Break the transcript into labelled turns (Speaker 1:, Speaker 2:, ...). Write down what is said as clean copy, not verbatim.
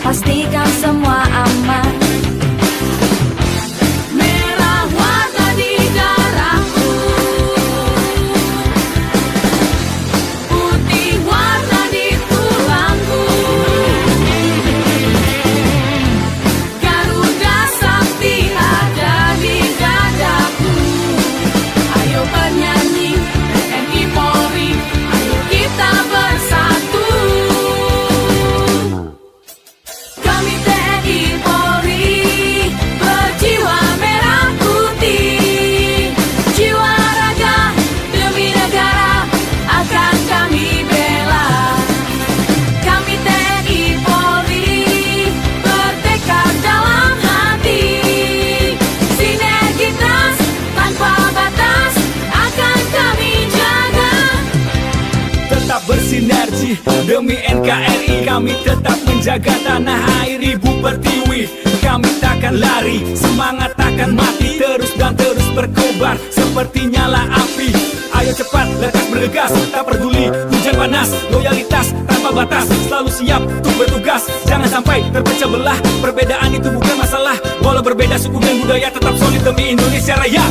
Speaker 1: pastikan semua aman. Merah warna di darahku, putih warna di tulangku, Garuda Sakti ada di dadaku. Ayo bernyanyi TNI Polri, ayo kita bersatu. Kami TNI Polri berjiwa merah putih, jiwa raga demi negara akan kami bela. Kami TNI Polri bertekad dalam hati, sinergitas tanpa batas akan kami jaga.
Speaker 2: Tetap bersinergi demi NKRI, kami tetap menjaga tanah air Ibu Pertiwi. Kami takkan lari, semangat takkan mati, terus dan terus berkobar seperti nyala api. Ayo cepat, lekas bergegas, tak peduli hujan panas, loyalitas tanpa batas, selalu siap untuk bertugas. Jangan sampai terpecah belah, perbedaan itu bukan masalah. Walau berbeda suku dan budaya, tetap solid demi Indonesia Raya.